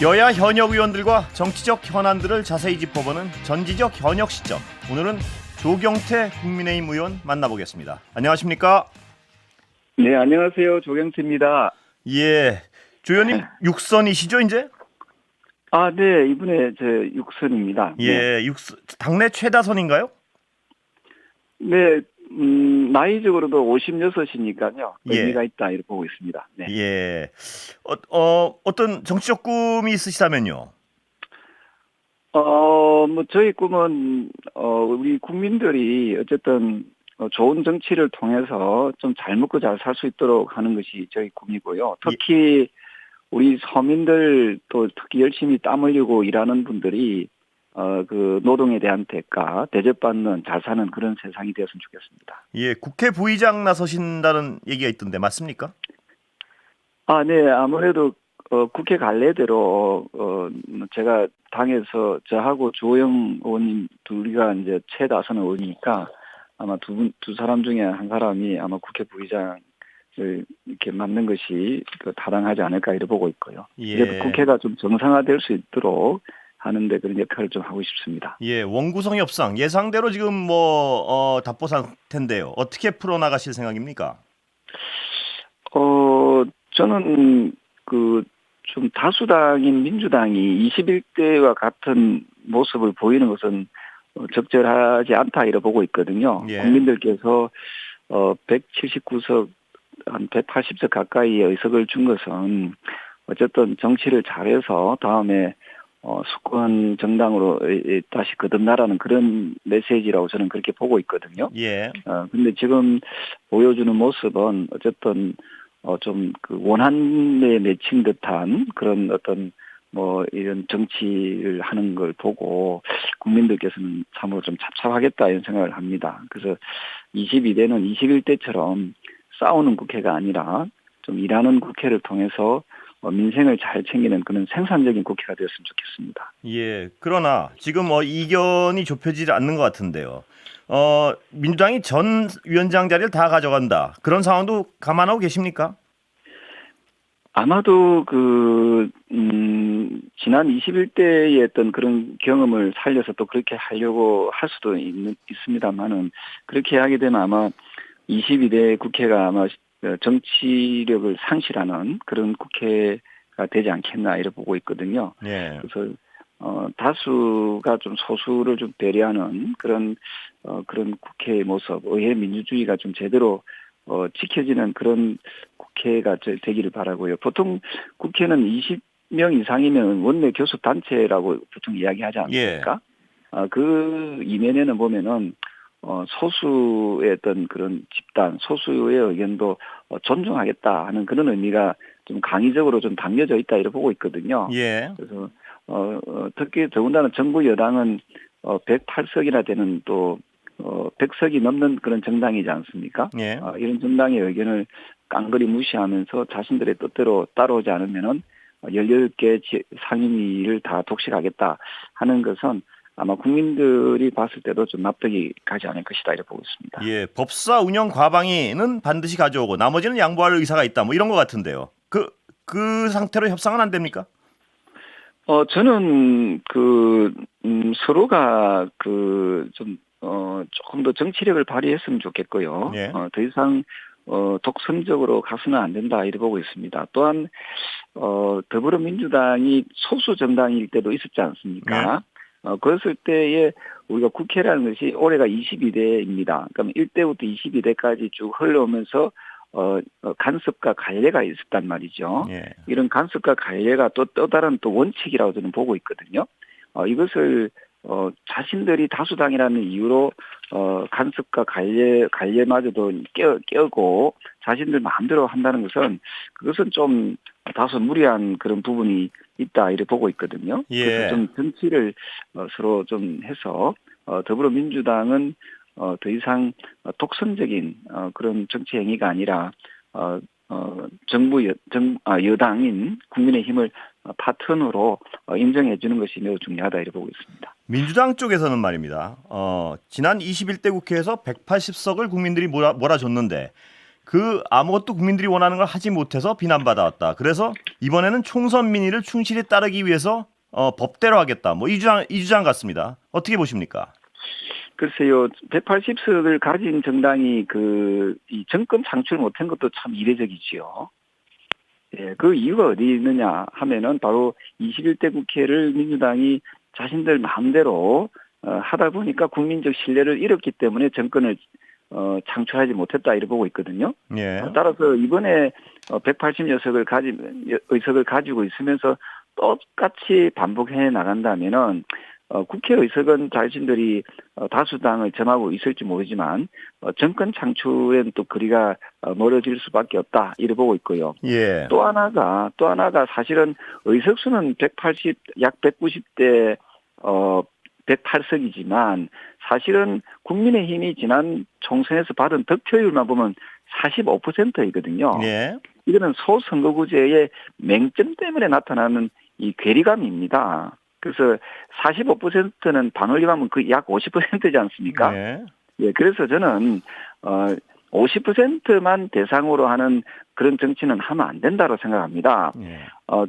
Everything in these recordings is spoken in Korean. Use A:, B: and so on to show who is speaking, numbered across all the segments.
A: 여야 현역 의원들과 정치적 현안들을 자세히 짚어보는 전지적 현역 시점. 오늘은 조경태 국민의힘 의원 만나보겠습니다. 안녕하십니까?
B: 네, 안녕하세요. 조경태입니다.
A: 예, 조 의원님 육선이시죠 이제?
B: 아, 네, 이번에 저 육선입니다.
A: 예, 당내 최다선인가요?
B: 네, 나이적으로도 56이니까요.
A: 예,
B: 의미가 있다 이렇게 보고 있습니다. 네.
A: 예. 어떤 정치적 꿈이 있으시다면요?
B: 뭐 저희 꿈은 우리 국민들이 어쨌든 좋은 정치를 통해서 좀 잘 먹고 잘 살 수 있도록 하는 것이 저희 꿈이고요. 특히 우리 서민들 또 특히 열심히 땀 흘리고 일하는 분들이 그 노동에 대한 대가 대접받는 잘 사는 그런 세상이 되었으면 좋겠습니다.
A: 예, 국회 부의장 나서신다는 얘기가 있던데 맞습니까?
B: 아, 네, 아무래도 국회 관례대로 제가 당에서 저하고 조영 의원님 둘이가 이제 최다선 의원이니까 아마 두 사람 중에 한 사람이 아마 국회 부의장을 이렇게 맡는 것이 타당하지 않을까 이렇게 보고 있고요.
A: 예.
B: 그래도 국회가 좀 정상화될 수 있도록 하는데 그런 역할을 좀 하고 싶습니다.
A: 예, 원구성 협상 예상대로 지금 답보 상태인데요. 어떻게 풀어나가실 생각입니까?
B: 저는 좀 다수당인 민주당이 21대와 같은 모습을 보이는 것은 적절하지 않다 이렇게 보고 있거든요.
A: 예.
B: 국민들께서 179석 한 180석 가까이의 의석을 준 것은 어쨌든 정치를 잘해서 다음에 수권 정당으로 다시 거듭나라는 그런 메시지라고 저는 그렇게 보고 있거든요.
A: 예.
B: 근데 지금 보여주는 모습은 어쨌든 좀 그 원한에 맺힌 듯한 그런 어떤 이런 정치를 하는 걸 보고 국민들께서는 참으로 좀 찹찹하겠다 이런 생각을 합니다. 그래서 22대는 21대처럼 싸우는 국회가 아니라 좀 일하는 국회를 통해서 민생을 잘 챙기는 그런 생산적인 국회가 되었으면 좋겠습니다.
A: 예. 그러나 지금 이견이 좁혀지지 않는 것 같은데요. 민주당이 전 위원장 자리를 다 가져간다. 그런 상황도 감안하고 계십니까?
B: 아마도 지난 21대의 어떤 그런 경험을 살려서 또 그렇게 하려고 할 수도 있습니다만은 그렇게 하게 되면 아마 22대 국회가 아마 정치력을 상실하는 그런 국회가 되지 않겠나 이렇게 보고 있거든요.
A: 예.
B: 그래서 다수가 좀 소수를 좀 배려하는 그런 국회의 모습, 의회 민주주의가 좀 제대로 지켜지는 그런 국회가 되기를 바라고요. 보통 국회는 20명 이상이면 원내 교섭 단체라고 보통 이야기하지 않습니까? 그 이면에는 보면은 소수의 어떤 그런 집단, 소수의 의견도 존중하겠다 하는 그런 의미가 좀 강의적으로 좀 담겨져 있다 이렇게 보고 있거든요.
A: 예.
B: 그래서 특히 더군다나 정부 여당은 108석이나 되는 또 100석이 넘는 그런 정당이지 않습니까?
A: 예.
B: 이런 정당의 의견을 깡그리 무시하면서 자신들의 뜻대로 따라오지 않으면은 18개 상임위를 다 독식하겠다 하는 것은 아마 국민들이 봤을 때도 좀 납득이 가지 않을 것이다 이렇게 보고 있습니다.
A: 예. 법사 운영 과방위는 반드시 가져오고 나머지는 양보할 의사가 있다. 이런 것 같은데요. 그 상태로 협상은 안 됩니까?
B: 저는 서로가 조금 더 정치력을 발휘했으면 좋겠고요.
A: 예.
B: 더 이상 독선적으로 가서는 안 된다 이렇게 보고 있습니다. 또한 더불어민주당이 소수 정당일 때도 있었지 않습니까? 그랬을 때에 우리가 국회라는 것이 올해가 22대입니다. 그럼 1대부터 22대까지 쭉 흘러오면서 간섭과 관례가 있었단 말이죠.
A: 예.
B: 이런 간섭과 관례가 또 다른 또 원칙이라고 저는 보고 있거든요. 이것을 자신들이 다수당이라는 이유로 간섭과 관례마저도 깨고 자신들 마음대로 한다는 것은 그것은 좀 다소 무리한 그런 부분이 있다 이렇게 보고 있거든요.
A: 예.
B: 그래서 좀 정치를 서로 좀 해서 더불어민주당은 더 이상 독선적인 그런 정치 행위가 아니라 여당인 국민의힘을 파트너로 인정해 주는 것이 매우 중요하다 이렇게 보고 있습니다.
A: 민주당 쪽에서는 말입니다. 지난 21대 국회에서 180석을 국민들이 몰아줬는데 그 아무것도 국민들이 원하는 걸 하지 못해서 비난받아왔다. 그래서 이번에는 총선 민의를 충실히 따르기 위해서 법대로 하겠다. 뭐 이 주장 같습니다. 어떻게 보십니까?
B: 글쎄요, 180석을 가진 정당이 이 정권 창출 못한 것도 참 이례적이지요. 예, 그 이유가 어디 있느냐 하면은 바로 21대 국회를 민주당이 자신들 마음대로 하다 보니까 국민적 신뢰를 잃었기 때문에 정권을 창출하지 못했다 이렇게 보고 있거든요.
A: 예.
B: 따라서 이번에 180석을 의석을 가지고 있으면서 똑같이 반복해 나간다면은 국회의석은 자신들이 다수당을 점하고 있을지 모르지만 정권 창출엔 또 거리가 멀어질 수밖에 없다 이렇게 보고 있고요.
A: 예.
B: 또 하나가 사실은 의석수는 약 190대 108석이지만 사실은 국민의힘이 지난 총선에서 받은 득표율만 보면 45%이거든요.
A: 예.
B: 이거는 소선거구제의 맹점 때문에 나타나는 이 괴리감입니다. 그래서 45%는 반올림하면 그 약 50%지 않습니까?
A: 예.
B: 예, 그래서 저는 50%만 대상으로 하는 그런 정치는 하면 안 된다고 생각합니다.
A: 예.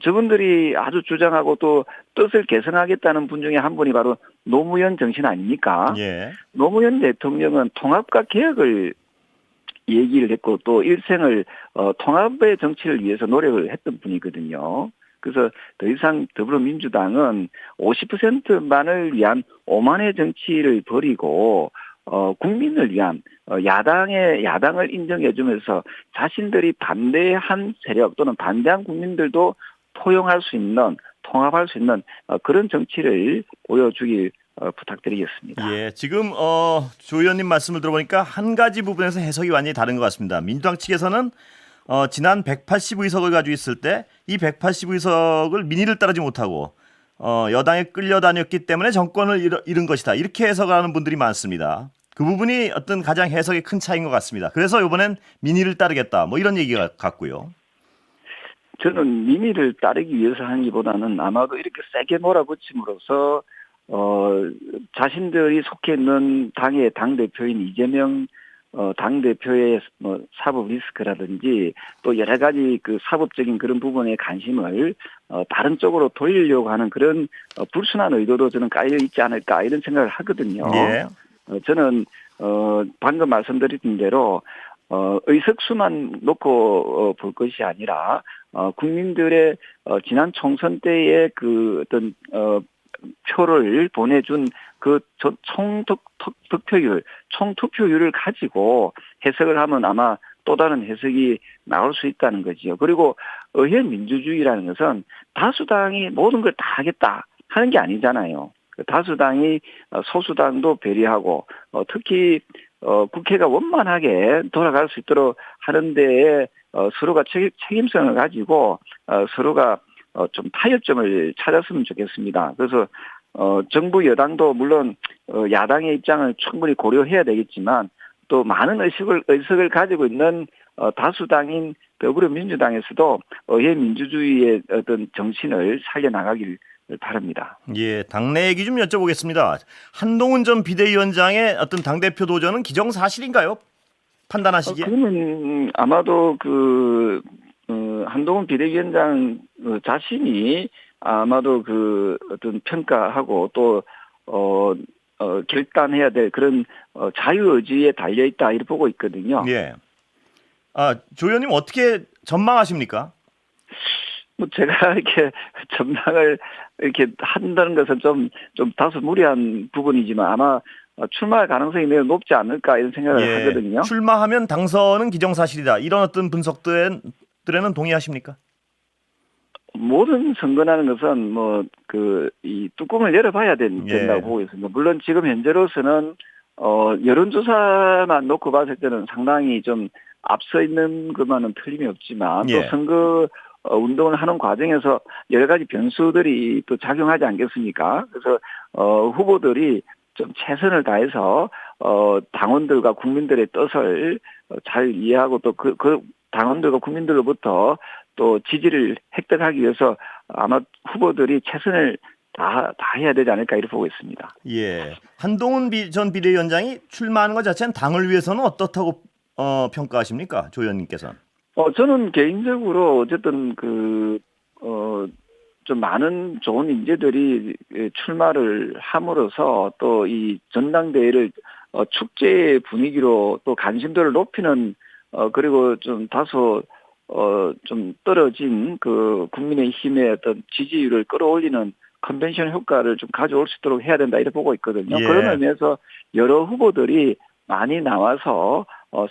B: 저분들이 아주 주장하고 또 뜻을 개선하겠다는 분 중에 한 분이 바로 노무현 정신 아닙니까?
A: 예.
B: 노무현 대통령은 통합과 개혁을 얘기를 했고 또 일생을 통합의 정치를 위해서 노력을 했던 분이거든요. 그래서 더 이상 더불어민주당은 50%만을 위한 오만의 정치를 버리고 국민을 위한 야당을 인정해주면서 자신들이 반대한 세력 또는 반대한 국민들도 포용할 수 있는 통합할 수 있는 그런 정치를 보여주길 부탁드리겠습니다.
A: 예. 지금 조 의원님 말씀을 들어보니까 한 가지 부분에서 해석이 완전히 다른 것 같습니다. 민주당 측에서는 지난 180의석을 가지고 있을 때 이 180의석을 민의를 따르지 못하고 여당에 끌려다녔기 때문에 정권을 잃은 것이다. 이렇게 해석하는 분들이 많습니다. 그 부분이 어떤 가장 해석의 큰 차이인 것 같습니다. 그래서 이번엔 민의를 따르겠다. 뭐 이런 얘기가 같고요.
B: 저는 민의를 따르기 위해서 하기보다는 아마도 이렇게 세게 몰아붙임으로써 자신들이 속해 있는 당의 당대표인 이재명 당대표의 뭐 사법 리스크라든지 또 여러 가지 그 사법적인 그런 부분에 관심을 다른 쪽으로 돌리려고 하는 그런 불순한 의도도 저는 깔려 있지 않을까 이런 생각을 하거든요.
A: 예.
B: 저는 방금 말씀드린 대로 의석수만 놓고 볼 것이 아니라 국민들의 지난 총선 때의 그 어떤 표를 보내준 그 총투표율을 가지고 해석을 하면 아마 또 다른 해석이 나올 수 있다는 거지요. 그리고 의회 민주주의라는 것은 다수당이 모든 걸 다 하겠다 하는 게 아니잖아요. 다수당이 소수당도 배려하고 특히 국회가 원만하게 돌아갈 수 있도록 하는 데에 서로가 책임성을 가지고 서로가 좀 타협점을 찾았으면 좋겠습니다. 그래서 정부 여당도 물론 야당의 입장을 충분히 고려해야 되겠지만 또 많은 의석을 가지고 있는 다수당인 더불어민주당에서도 의회 민주주의의 어떤 정신을 살려나가길 바랍니다.
A: 예, 당내 얘기 좀 여쭤보겠습니다. 한동훈 전 비대위원장의 어떤 당대표 도전은 기정사실인가요? 판단하시기에?
B: 그러면 아마도 한동훈 비대위원장 자신이 아마도 어떤 평가하고 또 결단해야 될 그런 자유의지에 달려 있다 이렇게 보고 있거든요.
A: 예. 조 의원님 어떻게 전망하십니까?
B: 뭐 제가 이렇게 전망을 이렇게 한다는 것은 좀 다소 무리한 부분이지만 아마 출마할 가능성이 매우 높지 않을까 이런 생각을 하거든요.
A: 출마하면 당선은 기정사실이다. 이런 어떤 분석들에는 동의하십니까?
B: 모든 선거라는 것은 이 뚜껑을 열어봐야 된다고 보고 있습니다. 물론 지금 현재로서는 여론조사만 놓고 봤을 때는 상당히 좀 앞서 있는 것만은 틀림이 없지만 또 선거 운동을 하는 과정에서 여러 가지 변수들이 또 작용하지 않겠습니까? 그래서 후보들이 좀 최선을 다해서 당원들과 국민들의 뜻을 잘 이해하고 또 그 당원들과 국민들로부터 또 지지를 획득하기 위해서 아마 후보들이 최선을 다 해야 되지 않을까 이렇게 보고 있습니다.
A: 예, 한동훈 전 비대위원장이 출마하는 것 자체는 당을 위해서는 어떻다고 평가하십니까, 조 의원님께서는?
B: 저는 개인적으로 어쨌든 좀 많은 좋은 인재들이 출마를 함으로써 또 이 전당대회를 축제의 분위기로 또 관심도를 높이는 그리고 좀 다소 좀 떨어진 그 국민의힘의 어떤 지지율을 끌어올리는 컨벤션 효과를 좀 가져올 수 있도록 해야 된다 이렇게 보고 있거든요.
A: 예.
B: 그런 의미에서 여러 후보들이 많이 나와서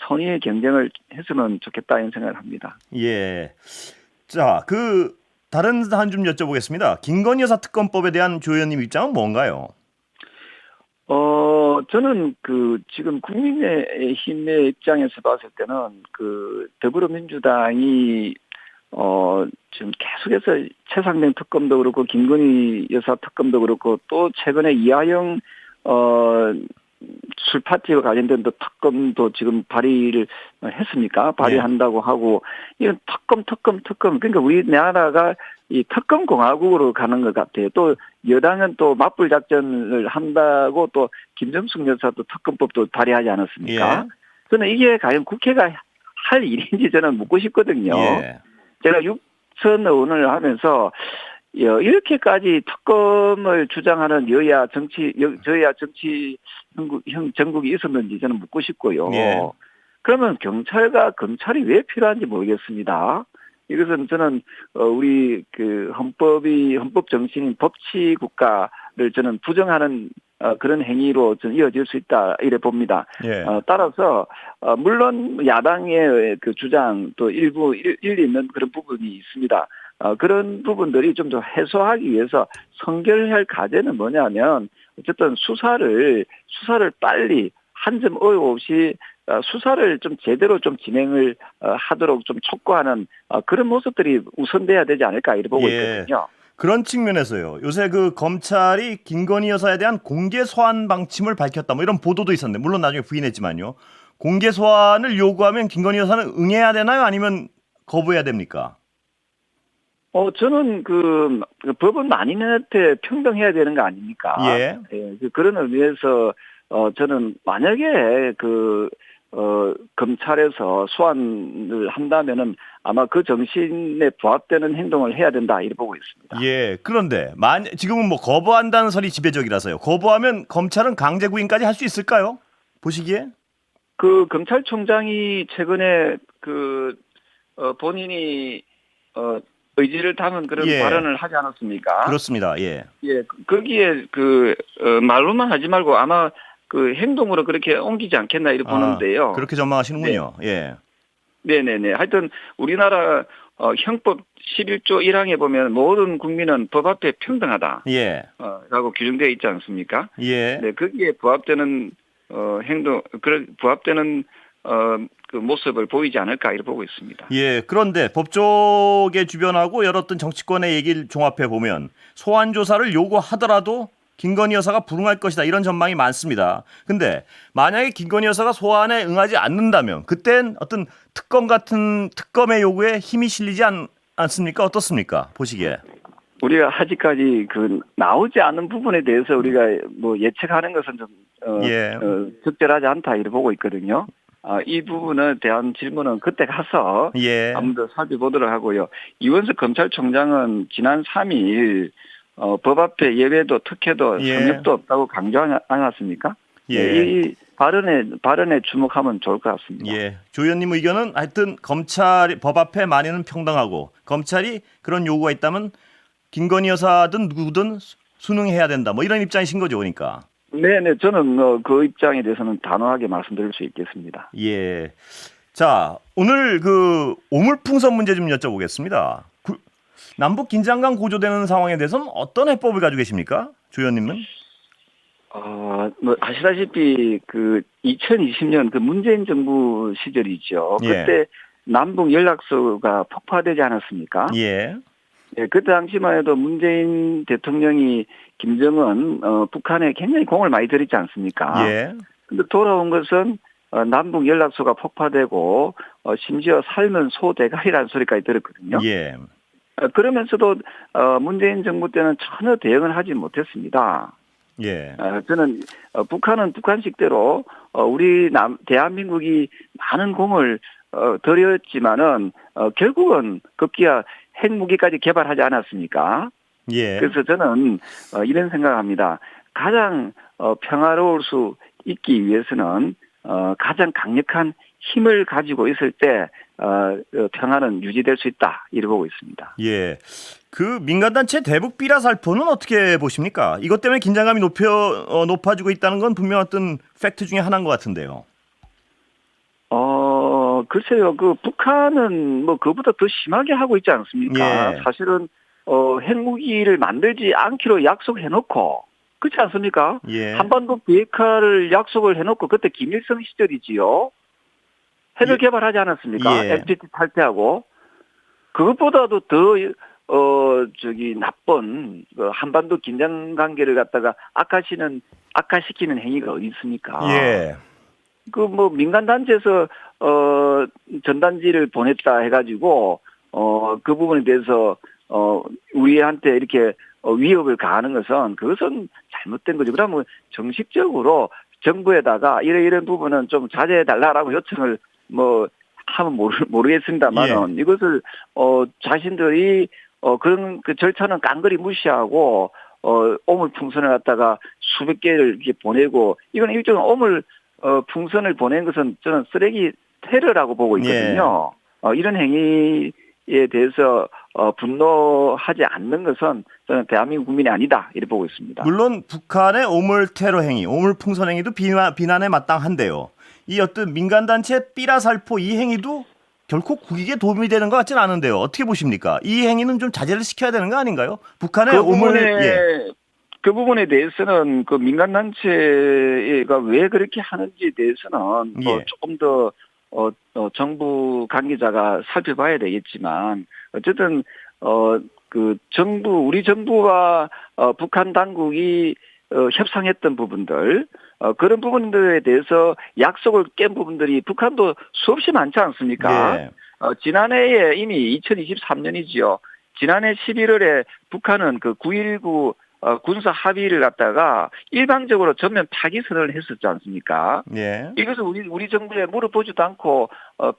B: 선의의 경쟁을 했으면 좋겠다 이런 생각을 합니다.
A: 예. 자, 다른 사안 좀 여쭤보겠습니다. 김건희 여사 특검법에 대한 조 의원님 입장은 뭔가요?
B: 저는 지금 국민의힘의 입장에서 봤을 때는 더불어민주당이 지금 계속해서 최상병 특검도 그렇고 김건희 여사 특검도 그렇고 또 최근에 이하영 술파티와 관련된 특검도 지금 발의를 했습니까? 발의한다고 하고 이건 특검 그러니까 우리나라가 이 특검 공화국으로 가는 것 같아요. 또 여당은 또 맞불 작전을 한다고 또 김정숙 여사도 특검법도 발의하지 않았습니까?
A: 예.
B: 저는 이게 과연 국회가 할 일인지 저는 묻고 싶거든요.
A: 예.
B: 제가 육선 의원을 하면서 이렇게까지 특검을 주장하는 여야 정치 전국이 있었는지 저는 묻고 싶고요.
A: 예.
B: 그러면 경찰과 검찰이 왜 필요한지 모르겠습니다. 이것은 저는 우리 헌법 정신인 법치 국가를 저는 부정하는 그런 행위로 저는 이어질 수 있다 이래 봅니다.
A: 예.
B: 따라서 물론 야당의 그 주장 또 일부 일리 있는 그런 부분이 있습니다. 그런 부분들이 좀 더 해소하기 위해서 선결할 과제는 뭐냐면 어쨌든 수사를 빨리 한 점 오유 없이 수사를 좀 제대로 좀 진행을 하도록 좀 촉구하는 그런 모습들이 우선돼야 되지 않을까 이렇게 보고
A: 예.
B: 있거든요.
A: 그런 측면에서요. 요새 검찰이 김건희 여사에 대한 공개 소환 방침을 밝혔다. 뭐 이런 보도도 있었는데 물론 나중에 부인했지만요. 공개 소환을 요구하면 김건희 여사는 응해야 되나요? 아니면 거부해야 됩니까?
B: 저는 법은 만인한테 평등해야 되는 거 아닙니까?
A: 예.
B: 그런 의미에서 저는 만약에 검찰에서 소환을 한다면은 아마 그 정신에 부합되는 행동을 해야 된다 이렇게 보고 있습니다.
A: 예. 그런데 지금은 뭐 거부한다는 설이 지배적이라서요. 거부하면 검찰은 강제 구인까지 할 수 있을까요? 보시기에?
B: 검찰총장이 최근에 본인이 의지를 담은 그런
A: 예.
B: 발언을 하지 않았습니까?
A: 그렇습니다. 예.
B: 예, 거기에 말로만 하지 말고 아마 행동으로 그렇게 옮기지 않겠나 이렇게 보는데요.
A: 그렇게 전망하시는군요. 예.
B: 네네네. 하여튼 우리나라 형법 11조 1항에 보면 모든 국민은 법 앞에 평등하다.
A: 예.
B: 라고 규정되어 있지 않습니까?
A: 예.
B: 네, 거기에 부합되는 부합되는 그 모습을 보이지 않을까 이렇게 보고 있습니다.
A: 예, 그런데 법조계 주변하고 여러 어떤 정치권의 얘기를 종합해 보면 소환 조사를 요구하더라도 김건희 여사가 불응할 것이다 이런 전망이 많습니다. 근데 만약에 김건희 여사가 소환에 응하지 않는다면 그땐 어떤 특검 같은 특검의 요구에 힘이 실리지 않습니까? 어떻습니까? 보시기에.
B: 우리가 아직까지 나오지 않은 부분에 대해서 우리가 뭐 예측하는 것은 좀
A: 예.
B: 적절하지 않다 이렇게 보고 있거든요. 이 부분에 대한 질문은 그때 가서
A: 예.
B: 한번 더 살펴보도록 하고요. 이원석 검찰총장은 지난 3일 법 앞에 예외도 특혜도
A: 예.
B: 성역도 없다고 강조하지 않았습니까?
A: 예.
B: 네, 이 발언에 주목하면 좋을 것 같습니다.
A: 예. 조 의원님 의견은 하여튼 검찰이 법 앞에 만인은 평등하고 검찰이 그런 요구가 있다면 김건희 여사든 누구든 순응해야 된다. 뭐 이런 입장이신 거죠, 그러니까.
B: 네네, 저는 그 입장에 대해서는 단호하게 말씀드릴 수 있겠습니다.
A: 예. 자, 오늘 오물풍선 문제 좀 여쭤보겠습니다. 남북 긴장감 고조되는 상황에 대해서는 어떤 해법을 가지고 계십니까, 조 의원님은?
B: 뭐 아시다시피 2020년 문재인 정부 시절이죠.
A: 예.
B: 그때 남북 연락소가 폭파되지 않았습니까?
A: 예.
B: 예, 그때 당시만 해도 문재인 대통령이 김정은 북한에 굉장히 공을 많이 들였지 않습니까?
A: 예.
B: 근데 돌아온 것은 남북 연락소가 폭파되고 심지어 삶은 소대가리라는 소리까지 들었거든요.
A: 예.
B: 그러면서도 문재인 정부 때는 전혀 대응을 하지 못했습니다.
A: 예.
B: 저는 북한은 북한식대로 우리 대한민국이 많은 공을 들였지만은 결국은 급기야 핵무기까지 개발하지 않았습니까?
A: 예.
B: 그래서 저는 이런 생각합니다. 가장 평화로울 수 있기 위해서는 가장 강력한 힘을 가지고 있을 때 평화는 유지될 수 있다 이렇게 보고 있습니다.
A: 예. 그 민간단체 대북 비라 살포는 어떻게 보십니까? 이것 때문에 긴장감이 높아지고 있다는 건 분명 어떤 팩트 중에 하나인 것 같은데요.
B: 글쎄요. 그 북한은 뭐 그보다 더 심하게 하고 있지 않습니까?
A: 예.
B: 사실은 핵무기를 만들지 않기로 약속해놓고 그렇지 않습니까?
A: 예.
B: 한반도 비핵화를 약속을 해놓고 그때 김일성 시절이지요. 핵을
A: 예.
B: 개발하지 않았습니까?
A: 예.
B: NPT 탈퇴하고 그것보다도 더 나쁜 한반도 긴장 관계를 갖다가 악화시키는 행위가 어디 있습니까?
A: 예.
B: 그 뭐 민간 단체에서 전단지를 보냈다 해가지고 그 부분에 대해서 우리한테 이렇게 위협을 가하는 그것은 잘못된 거죠. 그러면 정식적으로 정부에다가 이런 부분은 좀 자제해 달라라고 요청을 뭐 하면 모르겠습니다만은
A: 예.
B: 이것을 자신들이 그런 그 절차는 깡그리 무시하고 오물풍선을 갖다가 수백 개를 이렇게 보내고 이건 일종의 풍선을 보낸 것은 저는 쓰레기 테러라고 보고 있거든요. 이런 행위에 대해서 분노하지 않는 것은 저는 대한민국 국민이 아니다 이렇게 보고 있습니다.
A: 물론 북한의 오물 테러 행위, 오물 풍선 행위도 비난에 마땅한데요. 이 어떤 민간단체 삐라 살포 이 행위도 결코 국익에 도움이 되는 것 같지는 않은데요. 어떻게 보십니까? 이 행위는 좀 자제를 시켜야 되는 거 아닌가요? 북한의
B: 그 부분에 대해서는 그 민간단체가 왜 그렇게 하는지에 대해서는
A: 예.
B: 조금 더 정부 관계자가 살펴봐야 되겠지만 어쨌든 우리 정부와 북한 당국이 협상했던 부분들 그런 부분들에 대해서 약속을 깬 부분들이 북한도 수없이 많지 않습니까?
A: 예.
B: 지난해에 이미 2023년이지요. 지난해 11월에 북한은 그 9.19 군사 합의를 갖다가 일방적으로 전면 파기 선언을 했었지 않습니까?
A: 예.
B: 이것을 우리 정부에 물어보지도 않고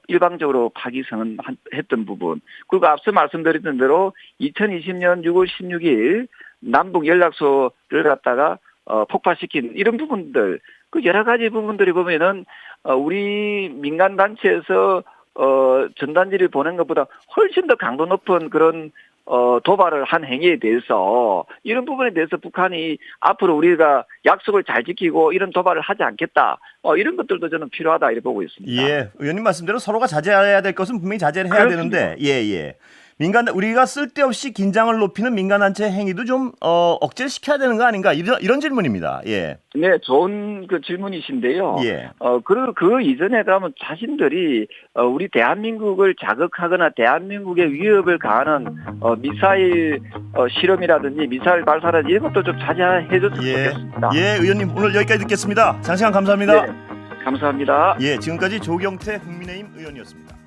B: 일방적으로 파기 선언했던 부분. 그리고 앞서 말씀드렸던 대로 2020년 6월 16일 남북 연락소를 갖다가 폭파시킨 이런 부분들, 그 여러 가지 부분들이 보면은 우리 민간 단체에서 전단지를 보낸 것보다 훨씬 더 강도 높은 그런 도발을 한 행위에 대해서 이런 부분에 대해서 북한이 앞으로 우리가 약속을 잘 지키고 이런 도발을 하지 않겠다. 이런 것들도 저는 필요하다 이렇게 보고 있습니다.
A: 예, 의원님 말씀대로 서로가 자제해야 될 것은 분명히 자제를 해야
B: 그렇습니다.
A: 되는데, 예. 우리가 쓸데없이 긴장을 높이는 민간단체 행위도 좀 억제를 시켜야 되는 거 아닌가 이런 질문입니다. 예.
B: 네, 좋은 그 질문이신데요.
A: 예.
B: 그 이전에 가면 자신들이 우리 대한민국을 자극하거나 대한민국의 위협을 가하는 미사일 실험이라든지 미사일 발사라든지 이런 것도 좀 자제해 줬으면 좋겠습니다.
A: 예, 의원님 오늘 여기까지 듣겠습니다. 장시간 감사합니다.
B: 네, 감사합니다.
A: 예, 지금까지 조경태 국민의힘 의원이었습니다.